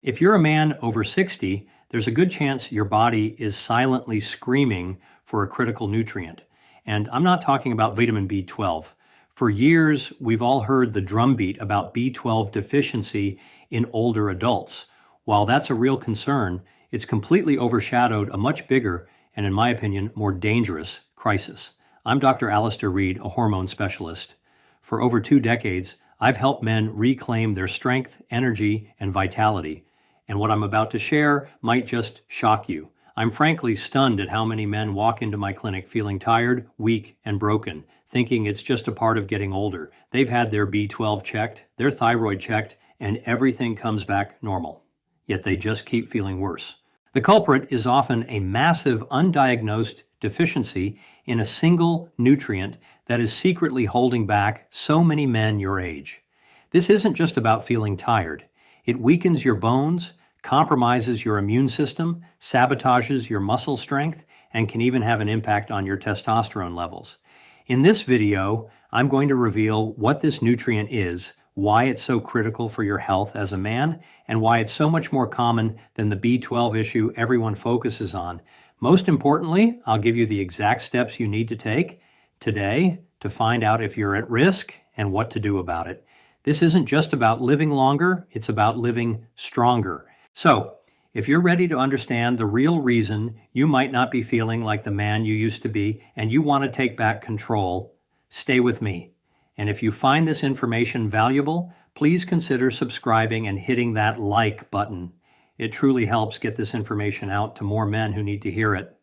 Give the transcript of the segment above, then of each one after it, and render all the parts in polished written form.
If you're a man over 60, there's a good chance your body is silently screaming for a critical nutrient. And I'm not talking about vitamin B12. For years, we've all heard the drumbeat about B12 deficiency in older adults. While that's a real concern, it's completely overshadowed a much bigger and, in my opinion, more dangerous crisis. I'm Dr. Alistair Reed, a hormone specialist. For over 2 decades, I've helped men reclaim their strength, energy, and vitality. And what I'm about to share might just shock you. I'm frankly stunned at how many men walk into my clinic feeling tired, weak, and broken, thinking it's just a part of getting older. They've had their B12 checked, their thyroid checked, and everything comes back normal. Yet they just keep feeling worse. The culprit is often a massive undiagnosed deficiency in a single nutrient that is secretly holding back so many men your age. This isn't just about feeling tired. It weakens your bones, compromises your immune system, sabotages your muscle strength, and can even have an impact on your testosterone levels. In this video, I'm going to reveal what this nutrient is, why it's so critical for your health as a man, and why it's so much more common than the B12 issue everyone focuses on. Most importantly, I'll give you the exact steps you need to take today to find out if you're at risk and what to do about it. This isn't just about living longer, it's about living stronger. So, if you're ready to understand the real reason you might not be feeling like the man you used to be and you want to take back control, stay with me. And if you find this information valuable, please consider subscribing and hitting that like button. It truly helps get this information out to more men who need to hear it.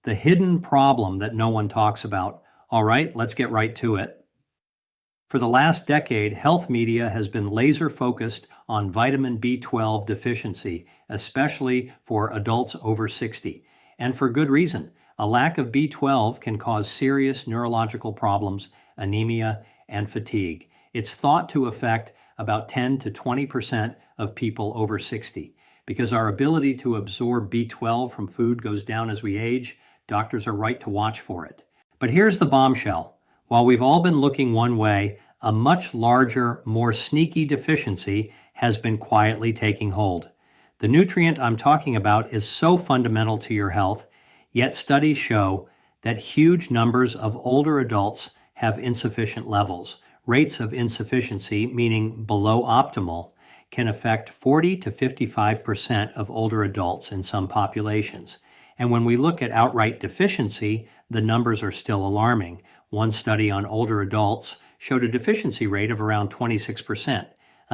The hidden problem that no one talks about. All right, let's get right to it. For the last decade, health media has been laser focused on vitamin B12 deficiency, especially for adults over 60. And for good reason. A lack of B12 can cause serious neurological problems, anemia, and fatigue. It's thought to affect about 10 to 20% of people over 60. Because our ability to absorb B12 from food goes down as we age, doctors are right to watch for it. But here's the bombshell. While we've all been looking one way, a much larger, more sneaky deficiency has been quietly taking hold. The nutrient I'm talking about is so fundamental to your health, yet studies show that huge numbers of older adults have insufficient levels. Rates of insufficiency, meaning below optimal, can affect 40 to 55% of older adults in some populations. And when we look at outright deficiency, the numbers are still alarming. One study on older adults showed a deficiency rate of around 26%.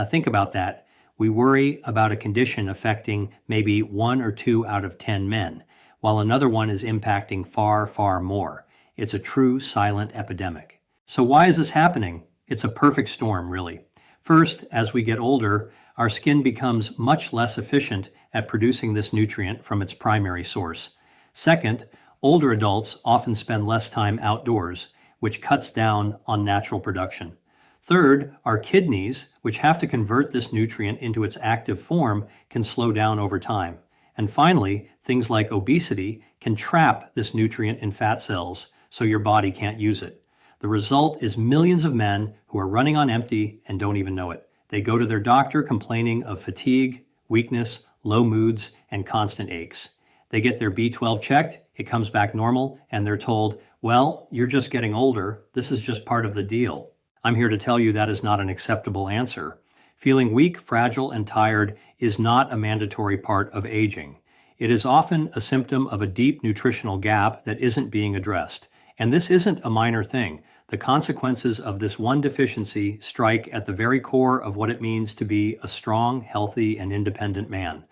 Think about that. We worry about a condition affecting maybe 1 or 2 out of 10 men, while another one is impacting far, far more. It's a true silent epidemic. So why is this happening? It's a perfect storm, really. First, as we get older, our skin becomes much less efficient at producing this nutrient from its primary source. Second, older adults often spend less time outdoors, which cuts down on natural production. Third, our kidneys, which have to convert this nutrient into its active form, can slow down over time. And finally, things like obesity can trap this nutrient in fat cells, so your body can't use it. The result is millions of men who are running on empty and don't even know it. They go to their doctor complaining of fatigue, weakness, low moods, and constant aches. They get their B12 checked, it comes back normal, and they're told, well, you're just getting older. This is just part of the deal. I'm here to tell you that is not an acceptable answer. Feeling weak, fragile, and tired is not a mandatory part of aging. It is often a symptom of a deep nutritional gap that isn't being addressed. And this isn't a minor thing. The consequences of this one deficiency strike at the very core of what it means to be a strong, healthy, and independent man.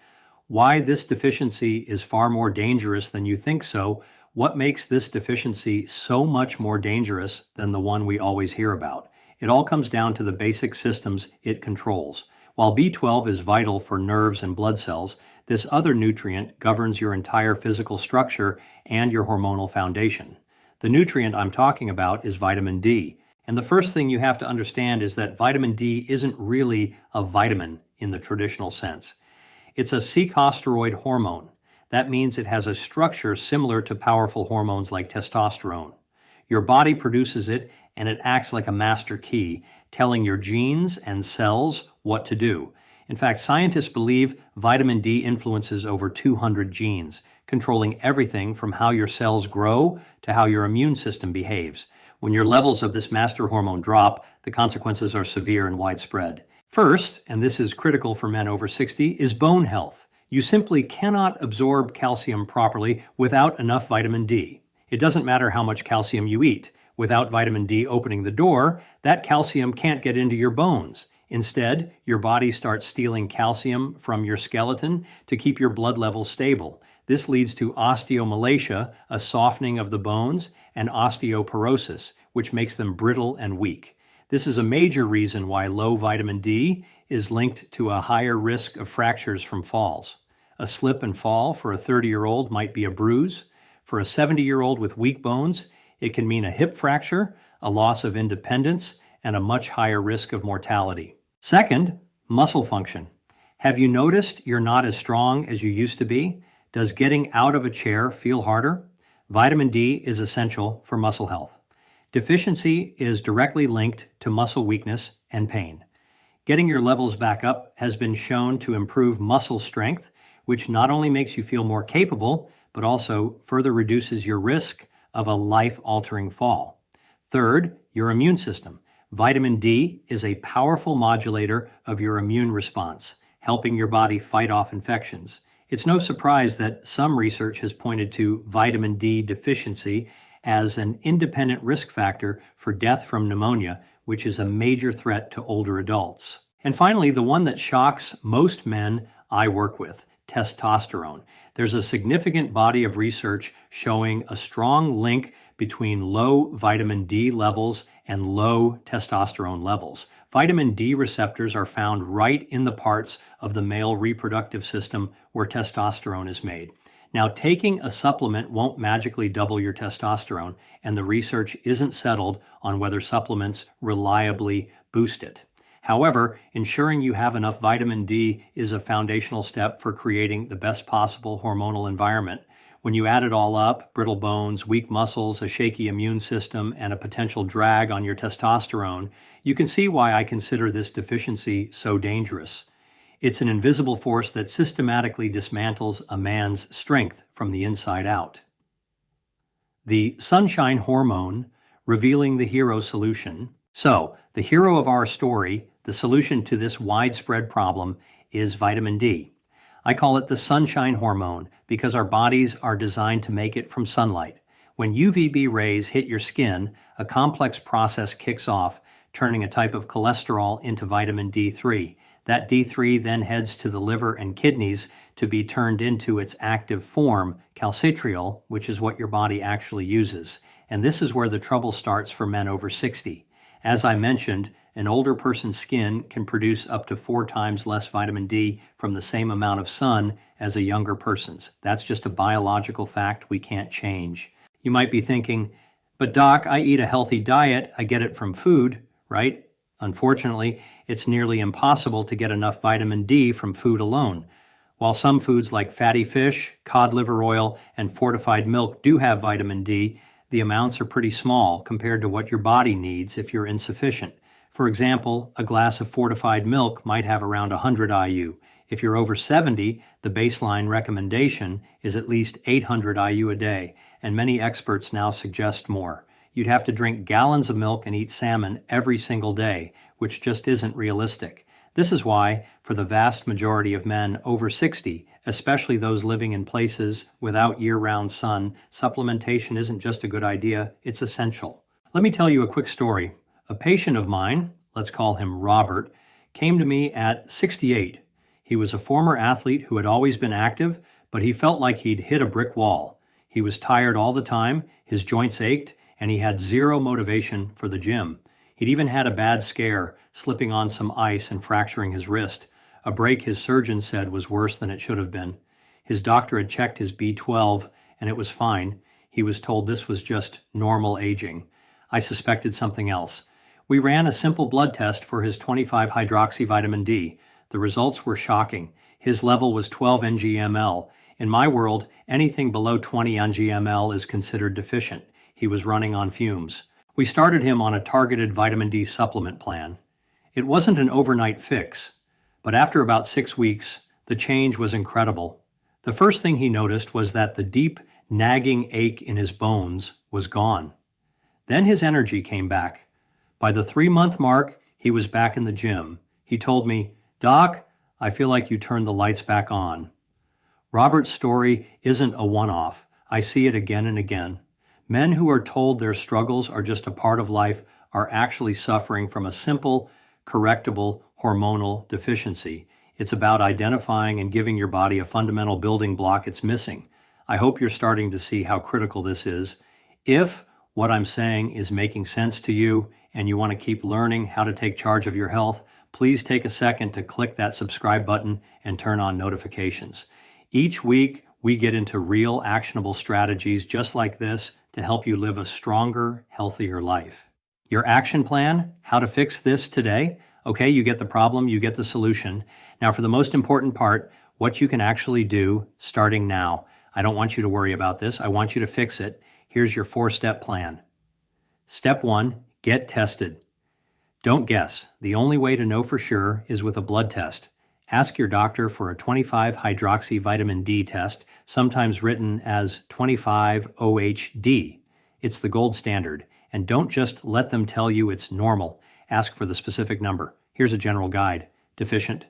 Why this deficiency is far more dangerous than you think so, what makes this deficiency so much more dangerous than the one we always hear about? It all comes down to the basic systems it controls. While B12 is vital for nerves and blood cells, this other nutrient governs your entire physical structure and your hormonal foundation. The nutrient I'm talking about is vitamin D. And the first thing you have to understand is that vitamin D isn't really a vitamin in the traditional sense. It's a secosteroid hormone. That means it has a structure similar to powerful hormones like testosterone. Your body produces it, and it acts like a master key, telling your genes and cells what to do. In fact, scientists believe vitamin D influences over 200 genes, controlling everything from how your cells grow to how your immune system behaves. When your levels of this master hormone drop, the consequences are severe and widespread. First, and this is critical for men over 60, is bone health. You simply cannot absorb calcium properly without enough vitamin D. It doesn't matter how much calcium you eat. Without vitamin D opening the door, that calcium can't get into your bones. Instead, your body starts stealing calcium from your skeleton to keep your blood levels stable. This leads to osteomalacia, a softening of the bones, and osteoporosis, which makes them brittle and weak. This is a major reason why low vitamin D is linked to a higher risk of fractures from falls. A slip and fall for a 30-year-old might be a bruise. For a 70-year-old with weak bones, it can mean a hip fracture, a loss of independence, and a much higher risk of mortality. Second, muscle function. Have you noticed you're not as strong as you used to be? Does getting out of a chair feel harder? Vitamin D is essential for muscle health. Deficiency is directly linked to muscle weakness and pain. Getting your levels back up has been shown to improve muscle strength, which not only makes you feel more capable, but also further reduces your risk of a life-altering fall. Third, your immune system. Vitamin D is a powerful modulator of your immune response, helping your body fight off infections. It's no surprise that some research has pointed to vitamin D deficiency as an independent risk factor for death from pneumonia, which is a major threat to older adults. And finally, the one that shocks most men I work with, testosterone. There's a significant body of research showing a strong link between low vitamin D levels and low testosterone levels. Vitamin D receptors are found right in the parts of the male reproductive system where testosterone is made. Now, taking a supplement won't magically double your testosterone, and the research isn't settled on whether supplements reliably boost it. However, ensuring you have enough vitamin D is a foundational step for creating the best possible hormonal environment. When you add it all up, brittle bones, weak muscles, a shaky immune system, and a potential drag on your testosterone, you can see why I consider this deficiency so dangerous. It's an invisible force that systematically dismantles a man's strength from the inside out. The sunshine hormone, revealing the hero solution. So, the hero of our story, the solution to this widespread problem, is vitamin D. I call it the sunshine hormone because our bodies are designed to make it from sunlight. When UVB rays hit your skin, a complex process kicks off, turning a type of cholesterol into vitamin D3. That D3 then heads to the liver and kidneys to be turned into its active form, calcitriol, which is what your body actually uses. And this is where the trouble starts for men over 60. As I mentioned, an older person's skin can produce up to 4 times less vitamin D from the same amount of sun as a younger person's. That's just a biological fact we can't change. You might be thinking, but doc, I eat a healthy diet, I get it from food, right? Unfortunately, it's nearly impossible to get enough vitamin D from food alone. While some foods like fatty fish, cod liver oil, and fortified milk do have vitamin D, the amounts are pretty small compared to what your body needs if you're insufficient. For example, a glass of fortified milk might have around 100 IU. If you're over 70, the baseline recommendation is at least 800 IU a day, and many experts now suggest more. You'd have to drink gallons of milk and eat salmon every single day, which just isn't realistic. This is why, for the vast majority of men over 60, especially those living in places without year-round sun, supplementation isn't just a good idea, it's essential. Let me tell you a quick story. A patient of mine, let's call him Robert, came to me at 68. He was a former athlete who had always been active, but he felt like he'd hit a brick wall. He was tired all the time, his joints ached, and he had zero motivation for the gym. He'd even had a bad scare, slipping on some ice and fracturing his wrist, a break his surgeon said was worse than it should have been. His doctor had checked his B12, and it was fine. He was told this was just normal aging. I suspected something else. We ran a simple blood test for his 25-hydroxyvitamin D. The results were shocking. His level was 12 ng/ml. In my world, anything below 20 ng/ml is considered deficient. He was running on fumes. We started him on a targeted vitamin D supplement plan. It wasn't an overnight fix, But after about 6 weeks, the change was incredible. The first thing he noticed was that the deep, nagging ache in his bones was gone. Then his energy came back. By the 3-month mark, he was back in the gym. He told me, "Doc, I feel like you turned the lights back on." Robert's story isn't a one-off. I see it again and again. Men who are told their struggles are just a part of life are actually suffering from a simple, correctable hormonal deficiency. It's about identifying and giving your body a fundamental building block it's missing. I hope you're starting to see how critical this is. If what I'm saying is making sense to you and you want to keep learning how to take charge of your health, please take a second to click that subscribe button and turn on notifications. Each week, we get into real actionable strategies just like this to help you live a stronger, healthier life. Your action plan, how to fix this today? Okay, you get the problem, you get the solution. Now for the most important part, what you can actually do starting now. I don't want you to worry about this. I want you to fix it. Here's your 4-step plan. Step 1, get tested. Don't guess. The only way to know for sure is with a blood test. Ask your doctor for a 25-hydroxy vitamin D test, sometimes written as 25-OHD. It's the gold standard. And don't just let them tell you it's normal. Ask for the specific number. Here's a general guide. Deficient.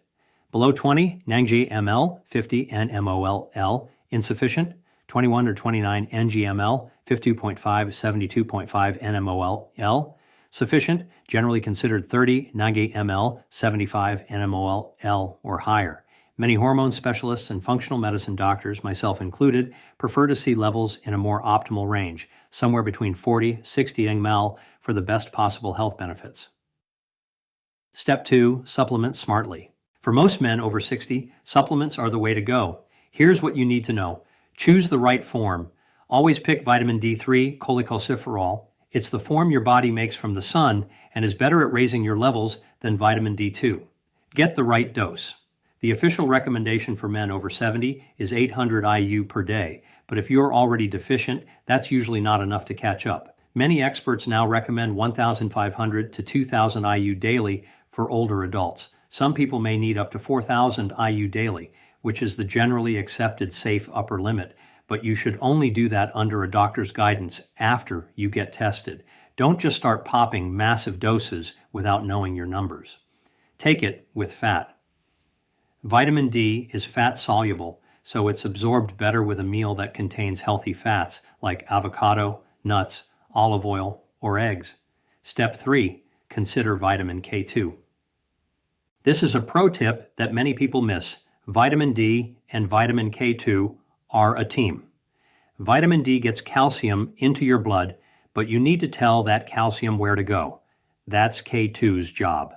Below 20 ng/ml, 50 nmol/L. Insufficient. 21 or 29 ng/ml, 52.5, 72.5 nmol/L. Sufficient, generally considered 30 ng/ml, 75 nmol/L or higher. Many hormone specialists and functional medicine doctors, myself included, prefer to see levels in a more optimal range, somewhere between 40-60 nmol for the best possible health benefits. Step 2, supplement smartly. For most men over 60, supplements are the way to go. Here's what you need to know. Choose the right form. Always pick vitamin D3, cholecalciferol. It's the form your body makes from the sun and is better at raising your levels than vitamin D2. Get the right dose. The official recommendation for men over 70 is 800 IU per day, but if you're already deficient, that's usually not enough to catch up. Many experts now recommend 1,500 to 2,000 IU daily for older adults. Some people may need up to 4,000 IU daily, which is the generally accepted safe upper limit, but you should only do that under a doctor's guidance after you get tested. Don't just start popping massive doses without knowing your numbers. Take it with fat. Vitamin D is fat soluble, so it's absorbed better with a meal that contains healthy fats like avocado, nuts, olive oil, or eggs. Step 3, consider vitamin K2. This is a pro tip that many people miss. Vitamin D and vitamin K2 are a team. Vitamin D gets calcium into your blood, but you need to tell that calcium where to go. That's K2's job.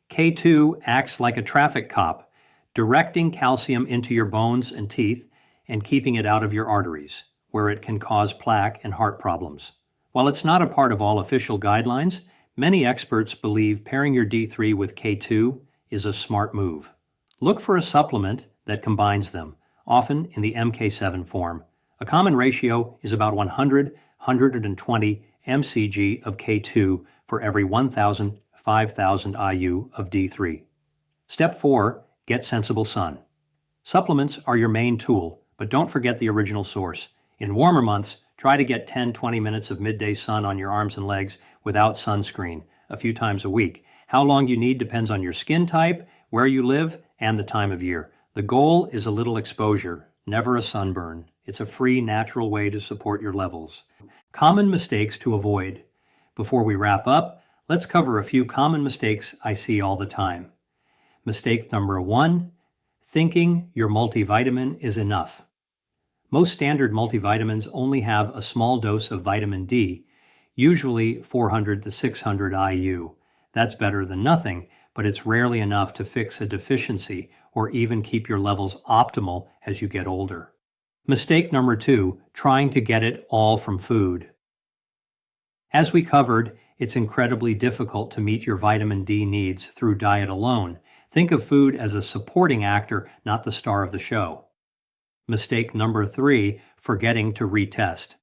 K2 acts like a traffic cop, directing calcium into your bones and teeth and keeping it out of your arteries, where it can cause plaque and heart problems. While it's not a part of all official guidelines, many experts believe pairing your D3 with K2 is a smart move. Look for a supplement that combines them, often in the MK7 form. A common ratio is about 100-120 mcg of K2 for every 1,000-5,000 IU of D3. Step 4, get sensible sun. Supplements are your main tool, but don't forget the original source. In warmer months, try to get 10-20 minutes of midday sun on your arms and legs without sunscreen a few times a week. How long you need depends on your skin type, where you live, and the time of year. The goal is a little exposure, never a sunburn. It's a free, natural way to support your levels. Common mistakes to avoid. Before we wrap up, let's cover a few common mistakes I see all the time. Mistake number 1, thinking your multivitamin is enough. Most standard multivitamins only have a small dose of vitamin D, usually 400 to 600 IU. That's better than nothing, but it's rarely enough to fix a deficiency or even keep your levels optimal as you get older. Mistake number 2, trying to get it all from food. As we covered, it's incredibly difficult to meet your vitamin D needs through diet alone. Think of food as a supporting actor, not the star of the show. Mistake number 3, forgetting to retest.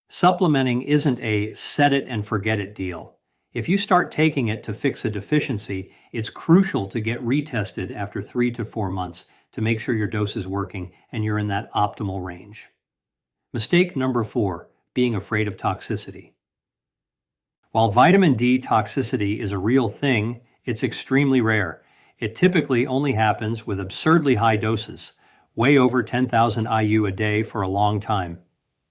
Supplementing isn't a set it and forget it deal. If you start taking it to fix a deficiency, it's crucial to get retested after 3 to 4 months to make sure your dose is working and you're in that optimal range. Mistake number 4, being afraid of toxicity. While vitamin D toxicity is a real thing, it's extremely rare. It typically only happens with absurdly high doses, way over 10,000 IU a day for a long time.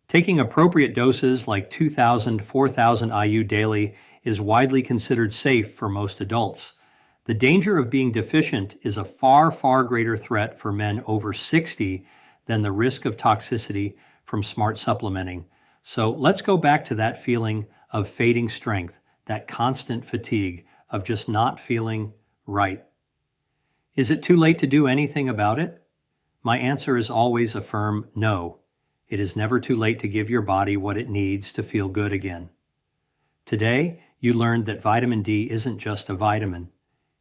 Taking appropriate doses like 2,000, 4,000 IU daily is widely considered safe for most adults. The danger of being deficient is a far, far greater threat for men over 60 than the risk of toxicity from smart supplementing. So let's go back to that feeling of fading strength, that constant fatigue of just not feeling right. Is it too late to do anything about it? My answer is always a firm no. It is never too late to give your body what it needs to feel good again. Today, you learned that vitamin D isn't just a vitamin.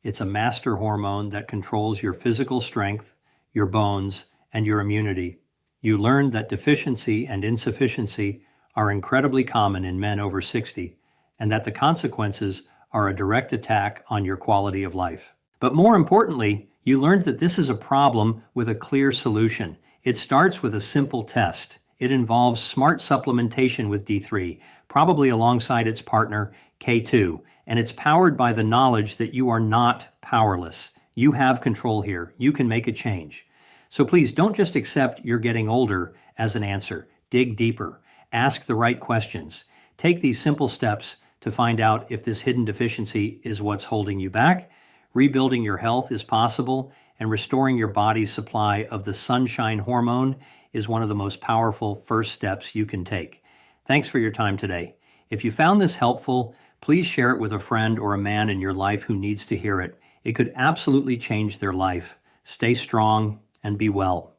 It's a master hormone that controls your physical strength, your bones, and your immunity. You learned that deficiency and insufficiency are incredibly common in men over 60, and that the consequences are a direct attack on your quality of life. But more importantly, you learned that this is a problem with a clear solution. It starts with a simple test. It involves smart supplementation with D3, probably alongside its partner, K2, and it's powered by the knowledge that you are not powerless. You have control here. You can make a change. So please don't just accept you're getting older as an answer. Dig deeper. Ask the right questions. Take these simple steps to find out if this hidden deficiency is what's holding you back. Rebuilding your health is possible, and restoring your body's supply of the sunshine hormone is one of the most powerful first steps you can take. Thanks for your time today. If you found this helpful, please share it with a friend or a man in your life who needs to hear it. It could absolutely change their life. Stay strong and be well.